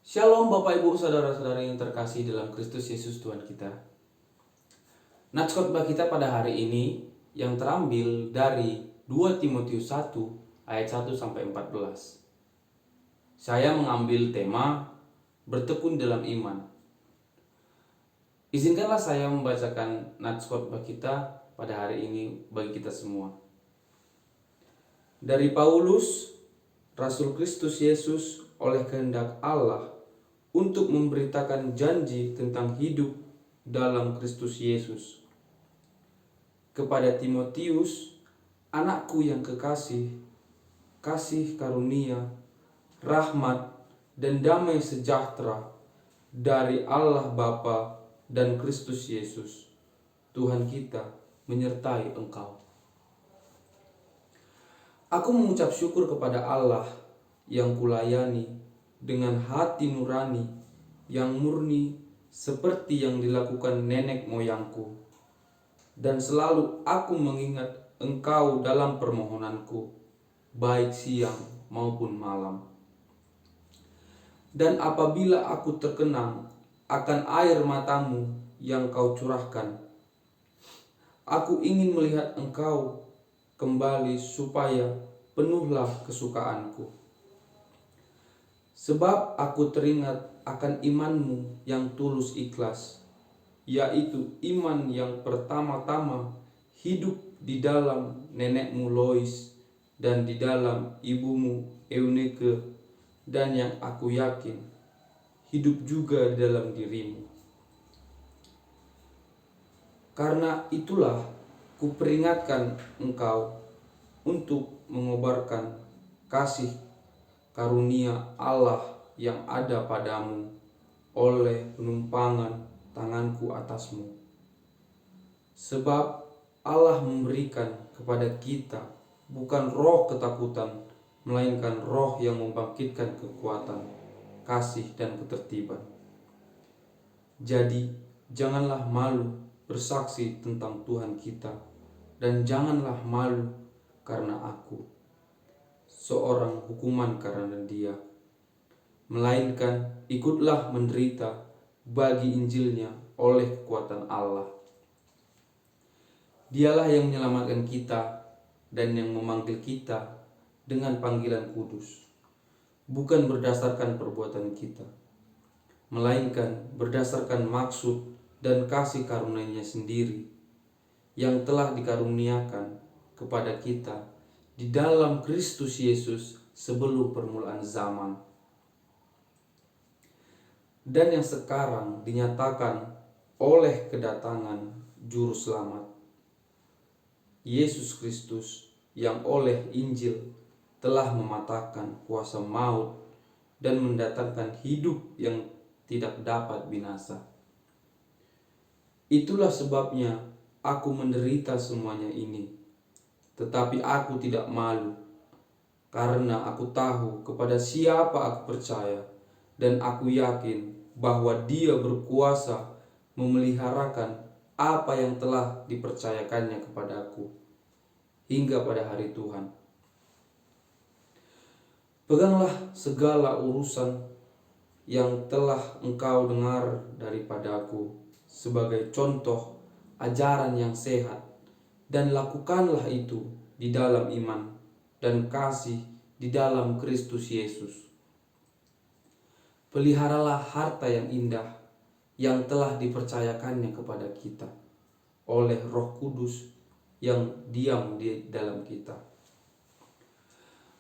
Shalom Bapak Ibu Saudara-saudara yang terkasih dalam Kristus Yesus Tuhan kita. Nats khotbah kita pada hari ini yang terambil dari 2 Timotius 1 ayat 1 sampai 14. Saya mengambil tema bertekun dalam iman. Izinkanlah saya membacakan nats khotbah kita pada hari ini bagi kita semua. Dari Paulus, Rasul Kristus Yesus oleh kehendak Allah untuk memberitakan janji tentang hidup dalam Kristus Yesus. Kepada Timotius, anakku yang kekasih, kasih karunia, rahmat, dan damai sejahtera dari Allah Bapa dan Kristus Yesus, Tuhan kita, menyertai engkau. Aku mengucap syukur kepada Allah yang kulayani dengan hati nurani yang murni seperti yang dilakukan nenek moyangku. Dan selalu aku mengingat engkau dalam permohonanku, baik siang maupun malam. Dan apabila aku terkenang akan air matamu yang kau curahkan, aku ingin melihat engkau kembali supaya penuhlah kesukaanku. Sebab aku teringat akan imanmu yang tulus ikhlas, yaitu iman yang pertama-tama hidup di dalam nenekmu Lois dan di dalam ibumu Eunike, dan yang aku yakin hidup juga di dalam dirimu. Karena itulah kuperingatkan engkau untuk mengobarkan kasih karunia Allah yang ada padamu oleh penumpangan tanganku atasmu. Sebab Allah memberikan kepada kita bukan roh ketakutan, melainkan roh yang membangkitkan kekuatan, kasih, dan ketertiban. Jadi janganlah malu bersaksi tentang Tuhan kita, dan janganlah malu karena aku, seorang hukuman karena Dia, melainkan ikutlah menderita bagi Injilnya oleh kekuatan Allah. Dialah yang menyelamatkan kita dan yang memanggil kita dengan panggilan kudus, bukan berdasarkan perbuatan kita, melainkan berdasarkan maksud dan kasih karunia-Nya sendiri yang telah dikaruniakan kepada kita di dalam Kristus Yesus sebelum permulaan zaman, dan yang sekarang dinyatakan oleh kedatangan Juru Selamat, Yesus Kristus, yang oleh Injil telah mematahkan kuasa maut dan mendatangkan hidup yang tidak dapat binasa. Itulah sebabnya aku menderita semuanya ini, tetapi aku tidak malu, karena aku tahu kepada siapa aku percaya, dan aku yakin bahwa Dia berkuasa memeliharakan apa yang telah dipercayakannya kepadaku hingga pada hari Tuhan. Peganglah segala urusan yang telah engkau dengar daripadaku sebagai contoh ajaran yang sehat, dan lakukanlah itu di dalam iman dan kasih di dalam Kristus Yesus. Peliharalah harta yang indah yang telah dipercayakannya kepada kita oleh Roh Kudus yang diam di dalam kita.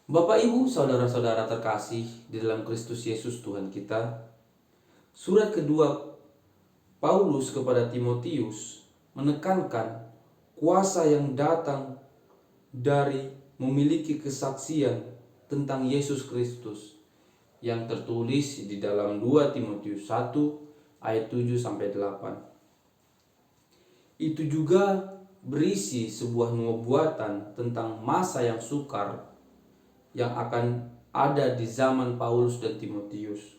Bapak Ibu Saudara-saudara terkasih di dalam Kristus Yesus Tuhan kita, surat kedua Paulus kepada Timotius menekankan kuasa yang datang dari memiliki kesaksian tentang Yesus Kristus yang tertulis di dalam 2 Timotius 1 ayat 7 sampai 8. Itu juga berisi sebuah nubuatan tentang masa yang sukar yang akan ada di zaman Paulus dan Timotius.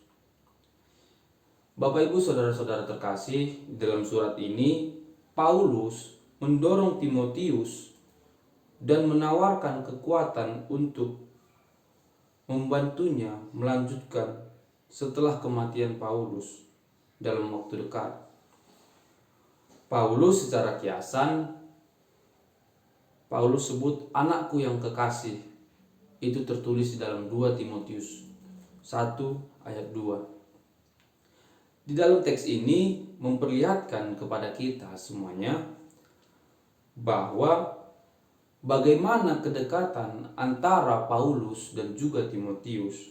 Bapak Ibu Saudara-saudara terkasih, dalam surat ini Paulus mendorong Timotius dan menawarkan kekuatan untuk membantunya melanjutkan setelah kematian Paulus dalam waktu dekat. Paulus secara kiasan, Paulus sebut anakku yang kekasih. Itu tertulis di dalam 2 Timotius 1 ayat 2. Di dalam teks ini memperlihatkan kepada kita semuanya bahwa bagaimana kedekatan antara Paulus dan juga Timotius,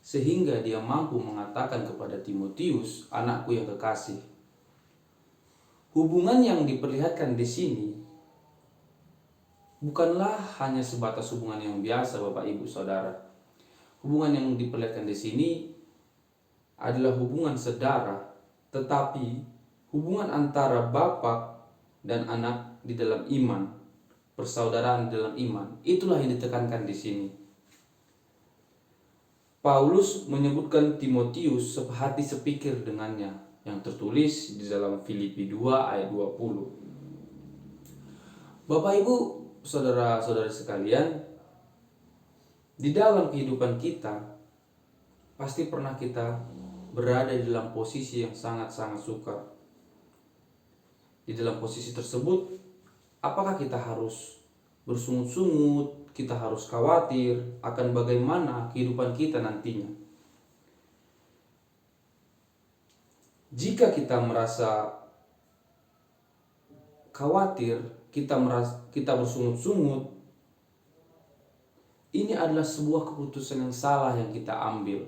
sehingga dia mampu mengatakan kepada Timotius, anakku yang kekasih. Hubungan yang diperlihatkan di sini bukanlah hanya sebatas hubungan yang biasa, Bapak Ibu Saudara. Hubungan yang diperlihatkan di sini adalah hubungan saudara, tetapi hubungan antara bapak dan anak di dalam iman, persaudaraan dalam iman. Itulah yang ditekankan di sini. Paulus menyebutkan Timotius sehati sepikir dengannya, yang tertulis di dalam Filipi 2 ayat 20. Bapak Ibu, saudara-saudari sekalian, di dalam kehidupan kita pasti pernah kita berada di dalam posisi yang sangat-sangat sukar. Di dalam posisi tersebut, apakah kita harus bersungut-sungut, kita harus khawatir akan bagaimana kehidupan kita nantinya? Jika kita merasa khawatir, kita bersungut-sungut, ini adalah sebuah keputusan yang salah yang kita ambil.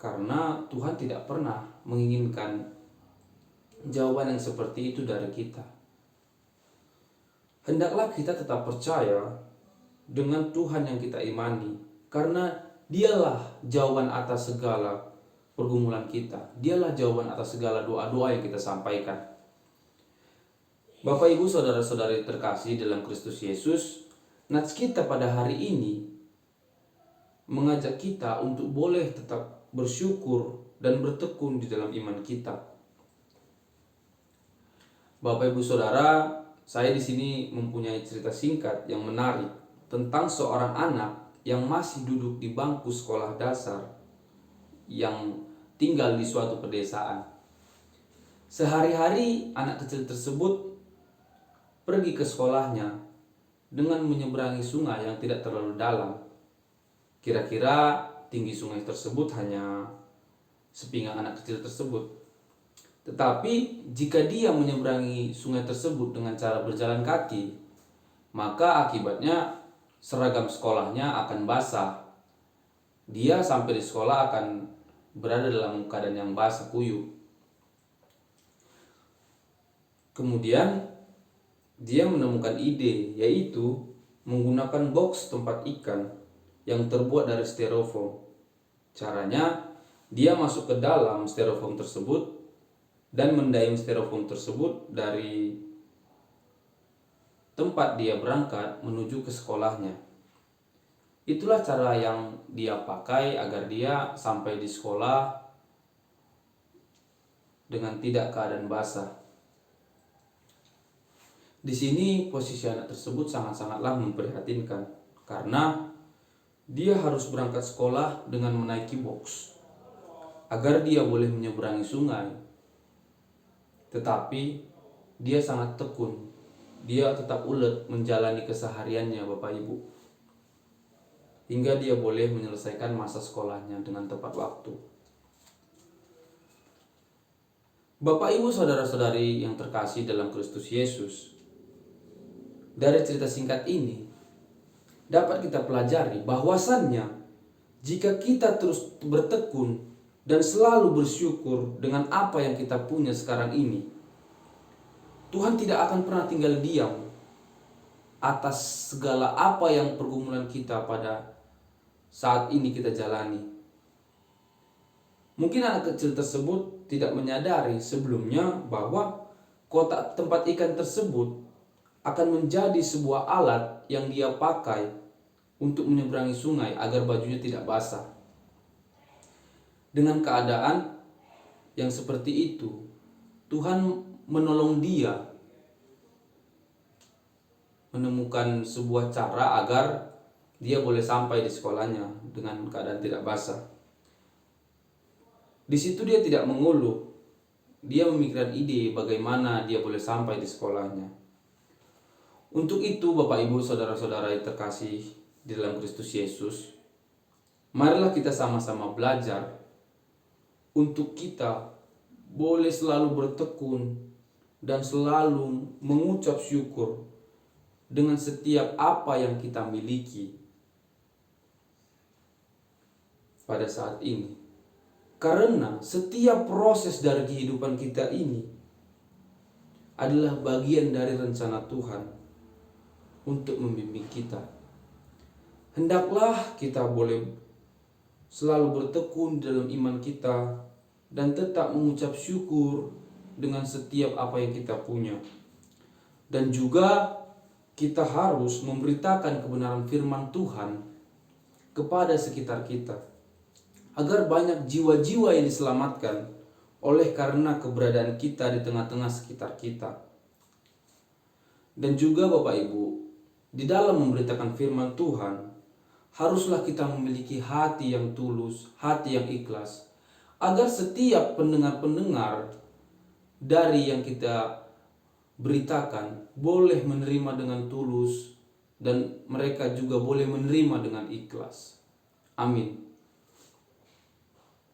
Karena Tuhan tidak pernah menginginkan jawaban yang seperti itu dari kita. Hendaklah kita tetap percaya dengan Tuhan yang kita imani, karena Dialah jawaban atas segala pergumulan kita. Dialah jawaban atas segala doa-doa yang kita sampaikan. Bapak Ibu saudara-saudari terkasih dalam Kristus Yesus, nats kita pada hari ini mengajak kita untuk boleh tetap bersyukur dan bertekun di dalam iman kita. Bapak Ibu Saudara, saya di sini mempunyai cerita singkat yang menarik tentang seorang anak yang masih duduk di bangku sekolah dasar yang tinggal di suatu pedesaan. Sehari-hari anak kecil tersebut pergi ke sekolahnya dengan menyeberangi sungai yang tidak terlalu dalam. Kira-kira tinggi sungai tersebut hanya sepinggang anak kecil tersebut. Tetapi jika dia menyeberangi sungai tersebut dengan cara berjalan kaki, maka akibatnya seragam sekolahnya akan basah. Dia sampai di sekolah akan berada dalam keadaan yang basah kuyup. Kemudian dia menemukan ide, yaitu menggunakan box tempat ikan yang terbuat dari styrofoam. Caranya, dia masuk ke dalam styrofoam tersebut dan mendayung styrofoam tersebut dari tempat dia berangkat menuju ke sekolahnya. Itulah cara yang dia pakai agar dia sampai di sekolah dengan tidak keadaan basah. Di sini posisi anak tersebut sangat-sangatlah memprihatinkan, karena dia harus berangkat sekolah dengan menaiki box agar dia boleh menyeberangi sungai. Tetapi dia sangat tekun, dia tetap ulet menjalani kesehariannya, Bapak Ibu, hingga dia boleh menyelesaikan masa sekolahnya dengan tepat waktu. Bapak Ibu saudara-saudari yang terkasih dalam Kristus Yesus, dari cerita singkat ini dapat kita pelajari bahwasannya jika kita terus bertekun dan selalu bersyukur dengan apa yang kita punya sekarang ini, Tuhan tidak akan pernah tinggal diam atas segala apa yang pergumulan kita pada saat ini kita jalani. Mungkin anak kecil tersebut tidak menyadari sebelumnya bahwa kotak tempat ikan tersebut akan menjadi sebuah alat yang dia pakai untuk menyeberangi sungai agar bajunya tidak basah. Dengan keadaan yang seperti itu, Tuhan menolong dia menemukan sebuah cara agar dia boleh sampai di sekolahnya dengan keadaan tidak basah. Di situ dia tidak mengeluh, dia memikirkan ide bagaimana dia boleh sampai di sekolahnya. Untuk itu Bapak Ibu Saudara-saudara yang terkasih di dalam Kristus Yesus, marilah kita sama-sama belajar untuk kita boleh selalu bertekun dan selalu mengucap syukur dengan setiap apa yang kita miliki pada saat ini. Karena setiap proses dari kehidupan kita ini adalah bagian dari rencana Tuhan untuk membimbing kita. Hendaklah kita boleh selalu bertekun dalam iman kita dan tetap mengucap syukur dengan setiap apa yang kita punya. Dan juga kita harus memberitakan kebenaran firman Tuhan kepada sekitar kita, agar banyak jiwa-jiwa yang diselamatkan oleh karena keberadaan kita di tengah-tengah sekitar kita. Dan juga Bapak Ibu, di dalam memberitakan firman Tuhan, haruslah kita memiliki hati yang tulus, hati yang ikhlas, agar setiap pendengar-pendengar dari yang kita beritakan boleh menerima dengan tulus dan mereka juga boleh menerima dengan ikhlas. Amin.